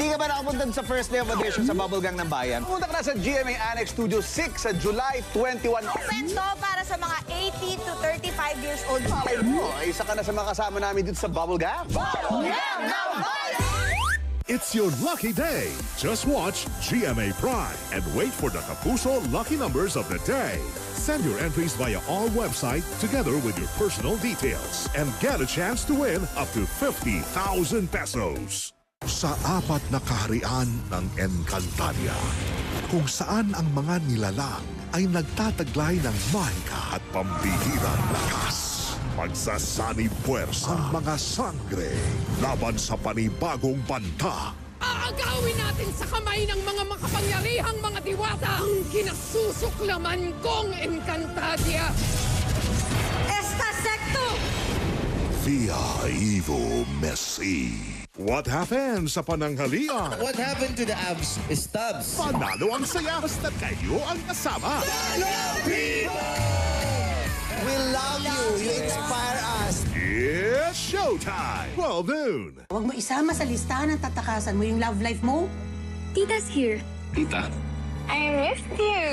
Hindi ka ba nakapunta sa first day of audition sa Bubble Gang ng Bayan? Pumunta ka na sa GMA Annex Studio 6 sa July 21. Open to para sa mga 18 to 35 years old. Malay mo, isa ka na sa mga kasama namin dito sa Bubble Gang. Bubble Gang ng Bayan! It's your lucky day. Just watch GMA Prime and wait for the Kapuso lucky numbers of the day. Send your entries via our website together with your personal details and get a chance to win up to 50,000 pesos. Sa apat na kaharian ng Encantadia, kung saan ang mga nilalang ay nagtataglay ng mahika at pambihirang lakas. Pagsasani puwersa ang mga sangre laban sa panibagong banta. Aagawin natin sa kamay ng mga makapangyarihang mga diwata ang kinasusuklaman kong Encantadia. Esta Secto! Via Evo Messi. What happened sa pananghalian? What happened to the abs stubs? Panalo ang saya basta kayo ang kasama. We love you. You inspire us. It's showtime! 12 noon. Huwag mo isama sa listahan ng tatakasan mo yung love life mo. Tita's here. Tita? I missed you.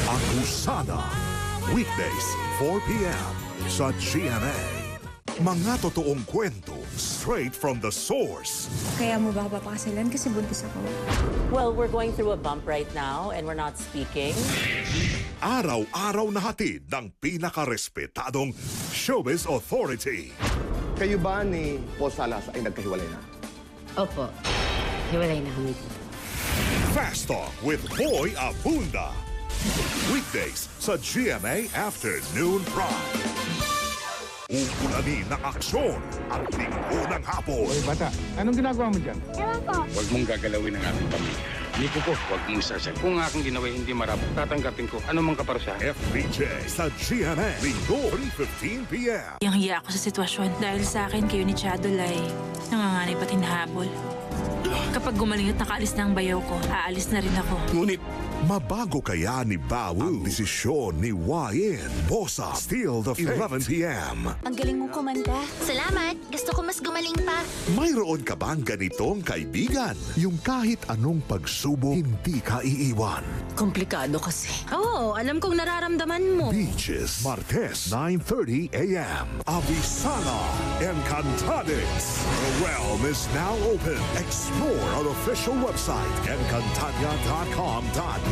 Akusada. Weekdays, 4 p.m. sa GMA. Mga totoong kwento straight from the source. Kaya mo ba papakasalan kasi buntis ako? Well, we're going through a bump right now and we're not speaking. Araw-araw na hatid ng pinakarespetadong showbiz authority. Kayo ba ni Paul Salas ay nagkahiwalay na? Opo. Hiwalay na kami. Fast Talk with Boy Abunda. Weekdays sa GMA Afternoon Prime. Ukulanin ng aksyon at linggo ng hapon. Oy, bata, anong ginagawa mo dyan? Ewan ko. Huwag mong gagalawin ang aking pamilya. Niko ko, huwag mong isasay. Kung aking ginawa hindi marapot, tatanggapin ko. Ano mang kaparusahan? FBJ sa GMA. Linggo, 3:15 p.m. Yang hiya ako sa sitwasyon dahil sa akin kayo ni Chadol ay nanganganay pati nahabol. Kapag gumaling at nakaalis na ang bayaw ko, aalis na rin ako. Ngunit, Mabago kaya ni Bawu ang desisyon ni Wayan Bosa. Still the 11 p.m. Ang galing mong kumanta. Salamat. Gusto ko mas gumaling pa. Mayroon ka bang ganitong kaibigan? Yung kahit anong pagsubok, hindi ka iiwan. Komplikado kasi. Oo, alam kong nararamdaman mo. Beaches, Martes, 9:30 a.m. Avisana Encantadix. The realm is now open. Explore our official website, encantadia.com.ph.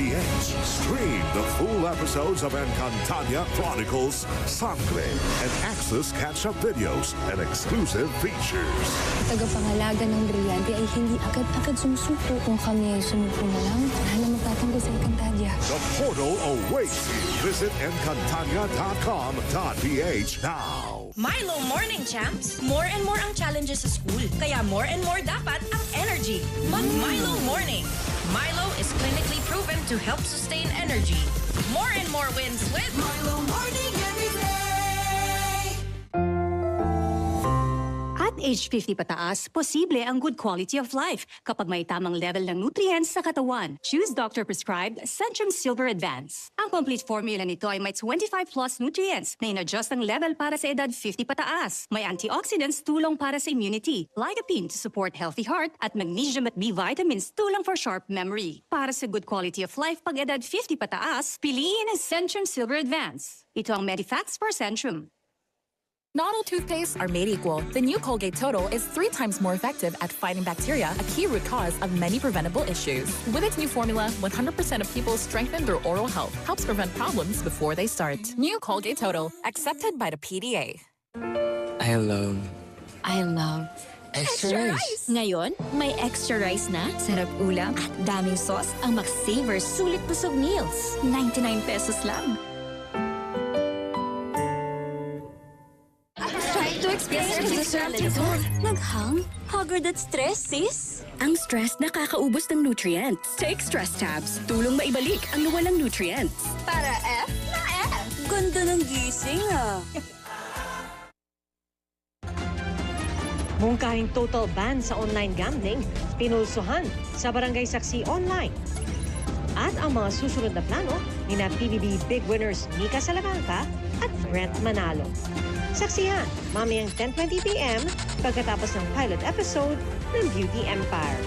Stream the full episodes of Encantadia Chronicles Sangre and access catch-up videos and exclusive features. Tagapangalaga ng brilyante ay hindi agad-agad sumusuko. Kung kami ay sumuko na lang, wala na magtatanggol sa Encantadia. The portal awaits you. Visit encantadia.com.ph now. Milo Morning Champs, more and more ang challenges sa school. Kaya more and more dapat ang energy. Mag-Milo Morning. Milo is clinically proven to help sustain energy. More and more wins with Milo Morning every day! At age 50 pataas, posible ang good quality of life kapag may tamang level ng nutrients sa katawan. Choose doctor-prescribed Centrum Silver Advance. Ang complete formula nito ay may 25 plus nutrients na in-adjust ang level para sa edad 50 pataas. May antioxidants tulong para sa immunity, lycopene to support healthy heart, at magnesium at B vitamins tulong for sharp memory. Para sa good quality of life pag edad 50 pataas, piliin ang Centrum Silver Advance. Ito ang Medifacts for Centrum. Not all toothpastes are made equal. The new Colgate Total is 3 times more effective at fighting bacteria, a key root cause of many preventable issues. With its new formula, 100% of people strengthen their oral health, helps prevent problems before they start. New Colgate Total, accepted by the PDA. I love Extra rice. Ngayon, may extra rice na, sarap ulam, at daming sauce ang Max-Saver Sulit Busog Meals. 99 pesos lang. Naghang? Haggard at stress, sis? Ang stress nakakaubos ng nutrients. Take Stress Tabs. Tulong maibalik ang nawalang nutrients. Para F na F. Ganda ng gising, ah. Mungkahing total ban sa online gambling, pinulsuhan sa Barangay Saksi Online. At ang mga susunod na plano ni na PBB Big Winners Mika Salamanca at Brent Manalo. Saksihan, mamayang 10:20 p.m. pagkatapos ng pilot episode ng Beauty Empire.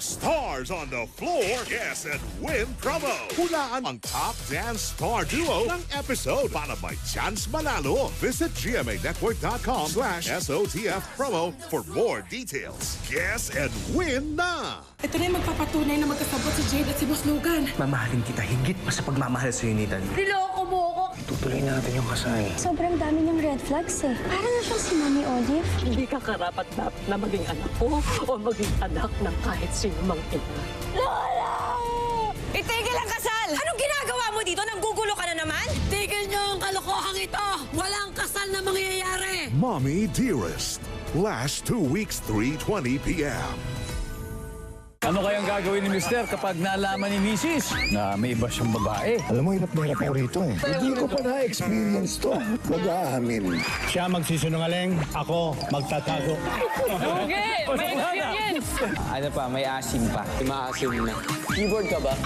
Stars on the floor, guess and win promo. Hulaan ang top dance star duo ng episode para may chance manalo. Visit gmanetwork.com/SOTF promo for more details. Guess and win na! Ito na yung magpapatunay na magkasabot si Jade at si Boss Logan. Mamahalin kita higit pa sa pagmamahal sa'yo ni Dan. Niloko mo ako! Tutuloy natin yung kasal. Sobrang dami ng red flags eh. Para na siyang si Mami Olive. Hindi ka karapat-dapat na maging anak ko o maging anak ng kahit sino mang ina. Lola! Itigil ang kasal! Anong ginagawa mo dito? Nanggugulo ka na naman? Tigil niyo ang kalokohang ito! Walang kasal na mangyayari! Mommy Dearest. Last 2 weeks, 3:20 p.m. Ano kayang gagawin ni Mister kapag nalaman ni Mrs. na may iba siyang babae? Alam mo, hirap na hirap ako rito eh. Hindi ko pa na-experience to. Mag-aamin. Siya magsisinungaling, ako magtatago. Okay! May experience! Ano pa, may asim pa. Maasim na. Keyboard ka ba?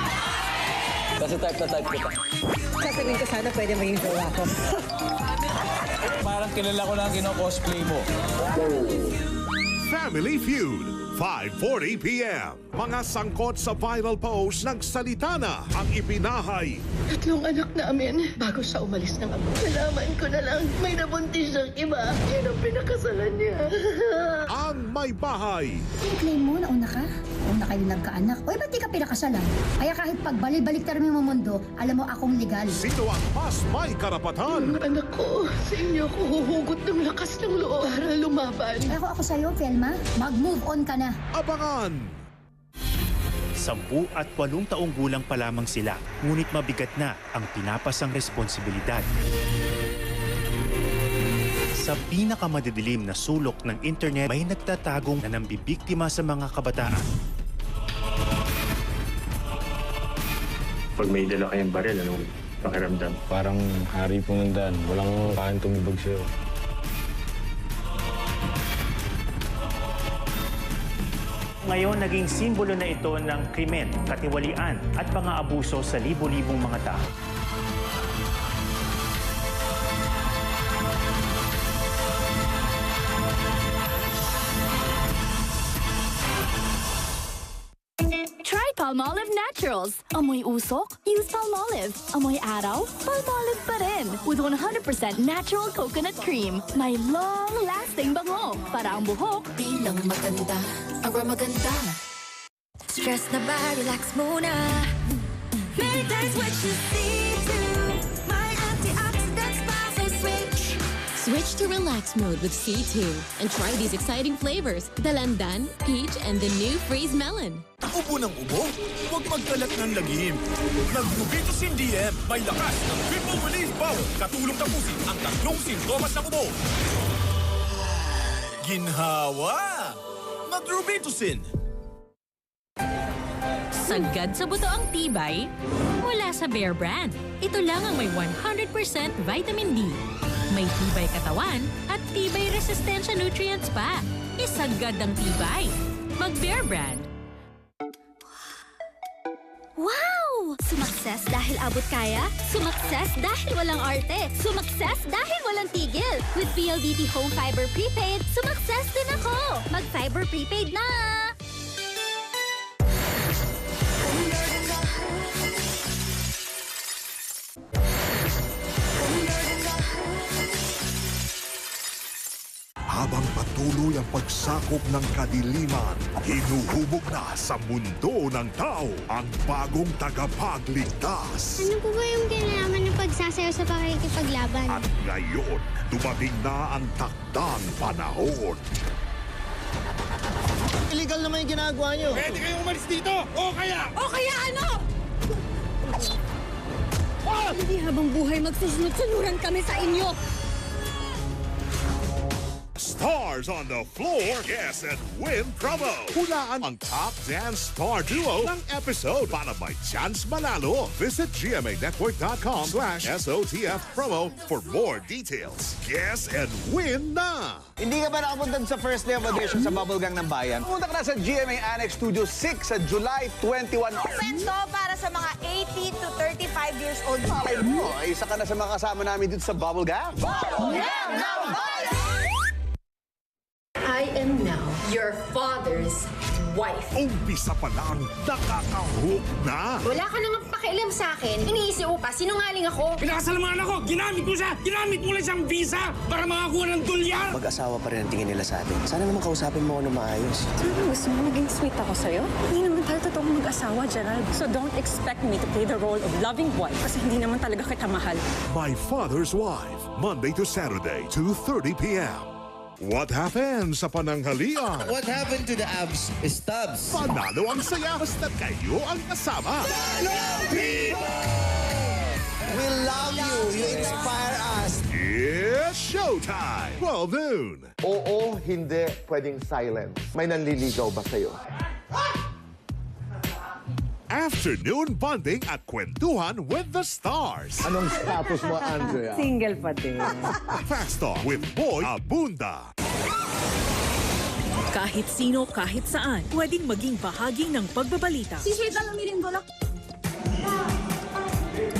Kasi type na type kita. Sasabihin ko sana pwede maging jowa ko. Parang kilala ko lang kino-cosplay mo. Family Feud. 5:40 p.m. Mga sangkot sa viral post nagsalita na ang ipinahay. 3 anak namin. Bago siya umalis ng ama, nalaman ko na lang may nabuntis siyang iba. Yan ang pinakasalan niya. Ang may bahay. I-claim mo, nauna ka. Una kayo nagkaanak. Uy, ba't di ka pinakasalan? Kaya kahit pagbalik-balik tayo mo mundo, alam mo akong legal. Sino ang mas may karapatan? Ang anak ko, sa inyo ko huhugot ng lakas ng loob para lumaban. Ako sa'yo, Felma. Mag-move on ka na. Abangan! 10 at 8 taong gulang pa lamang sila, ngunit mabigat na ang pinapasang responsibilidad. Sa pinakamadidilim na sulok ng internet, may nagtatagong na nambibiktima sa mga kabataan. Pag may dala kayong baril, anong pakiramdam? Parang hari po ng daan. Walang kayang tumibag sa'yo. Ngayon, naging simbolo na ito ng krimen, katiwalian at pang-aabuso sa libo-libong mga tao. Try Palmolive Naturals. Amoy usok? Use Palmolive. Amoy araw? Palmolive pa rin. With 100% natural coconut cream. May long-lasting bango. Para ang buhok, bilang maganda. Aura maganda. Stress na ba? Relax muna. Many times what you see to my antioxidants powerful switch. Switch to relax mode with C2 and try these exciting flavors, dalandan, peach, and the new freeze melon. Ubo ng ubo? Huwag magkalat ng lagim. Nag-Rubitusin DM, may lakas ng triple relief power. Katulong tapusin ang 3 sintomas ng ubo. Ginhawa! Mag-Rubitusin! Sagad sa buto ang tibay? Wala sa Bear Brand. Ito lang ang may 100% vitamin D. May tibay katawan at tibay resistensya nutrients pa. Isagad ang tibay. Mag-Bear Brand. Wow! Sumakses dahil abot kaya? Sumakses dahil walang arte? Sumakses dahil walang tigil? With PLDT Home Fiber Prepaid, sumakses din ako! Mag-Fiber Prepaid na! Habang patuloy ang pagsakop ng kadiliman, hinuhubog na sa mundo ng tao ang bagong tagapagligtas. Ano po ba yung kinalaman ng pagsasayaw sa pakikipaglaban? At ngayon, dumating na ang takdang panahon. Illegal naman yung ginagawa nyo. Pwede kayong umalis dito! O kaya ano? Hindi habang buhay magsusunod-sunuran kami sa inyo! Stars on the Floor Guess and Win promo. Hulaan ang top dance star duo ng episode para may chance manalo. Visit gmanetwork.com/SOTF promo for more details. Guess and win na! Hindi ka ba nakapunta sa first day of audition sa Bubble Gang ng Bayan? Pumunta ka na sa GMA Annex Studio 6 sa July 21. Kwento para sa mga 18 to 35 years old. Malay mo, isa ka na sa mga kasama namin dito sa Bubble Gang. Bubble Gang ng Bayan! I am now your father's wife. Umpisa pa lang, nakaka-hook na! Wala ka nang pakialam sa akin. Iniisip mo pa, sinungaling ako. Pinakasal mo ako! Ginamit mo siya! Ginamit mo lang siyang visa para makakuha ng dolyar! Mag-asawa pa rin ang tingin nila sa atin. Sana naman kausapin mo ako na maayos. Gusto mo maging sweet ako sa'yo? Hindi naman tayo totoong mag-asawa, Gerald. So don't expect me to play the role of loving wife kasi hindi naman talaga kita mahal. My Father's Wife, Monday to Saturday, 2:30 p.m. What happened sa pananghalian? What happened to the abs stubs? Panalo ang saya basta kayo ang kasama. We love you. You inspire us. It's showtime! 12 noon. Oo, hindi pwedeng silent. May nanliligaw ba sa'yo? Afternoon bonding at kwentuhan with the stars. Anong status mo, Andrea? Single pa din. Fast Talk with Boy Abunda. Kahit sino, kahit saan, pwedeng maging bahagi ng pagbabalita. Si Sweet lang umirin ko lang.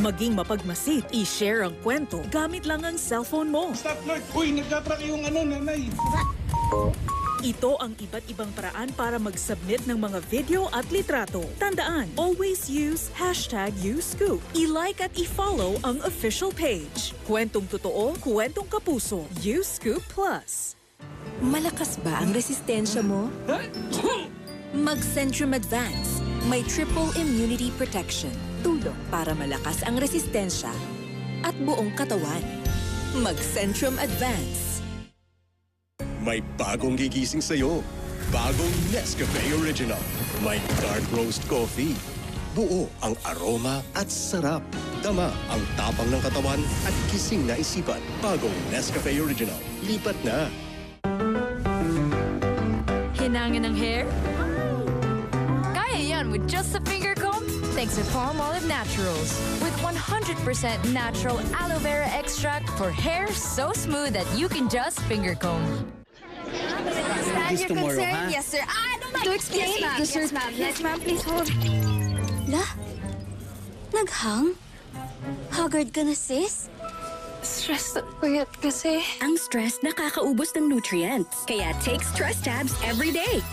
Maging mapagmasid, i-share ang kwento gamit lang ang cellphone mo. Stop, Lord! Uy, nagkaprak yung nanay! Ito ang iba't ibang paraan para mag-submit ng mga video at litrato. Tandaan, always use #YouScoop. I-like at i-follow ang official page. Kwentong totoo, kwentong kapuso. YouScoop Plus. Malakas ba ang resistensya mo? Mag-Centrum Advance. May triple immunity protection. Tulong para malakas ang resistensya at buong katawan. Mag-Centrum Advance. May bagong gigising sa'yo. Bagong Nescafe Original. May dark roast coffee. Buo ang aroma at sarap. Dama ang tapang ng katawan at gising na isipan. Bagong Nescafe Original. Lipat na. Hinangin ng hair? Kaya yan with just a finger comb? Thanks to Palmolive Naturals. With 100% natural aloe vera extract for hair so smooth that you can just finger comb. Understand your concern? Yes, sir. I don't like to explain. Yes, ma'am. Yes, ma'am. Please hold. La? Naghang? Haggard ka na, sis? Stressed at puyat kasi. Ang stress nakakaubos ng nutrients. Kaya take stress tabs every day.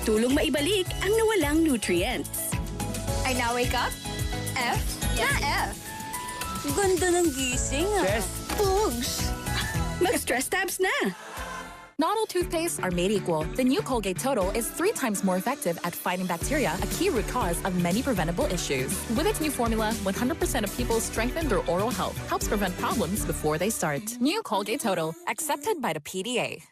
Tulong maibalik ang nawalang nutrients. I now wake up. F? Yeah, F. Ganda ng gising, ah. Pugs! Mag-stress tabs na! Not all toothpastes are made equal. The new Colgate Total is 3 times more effective at fighting bacteria, a key root cause of many preventable issues. With its new formula, 100% of people strengthen their oral health, helps prevent problems before they start. New Colgate Total, accepted by the PDA.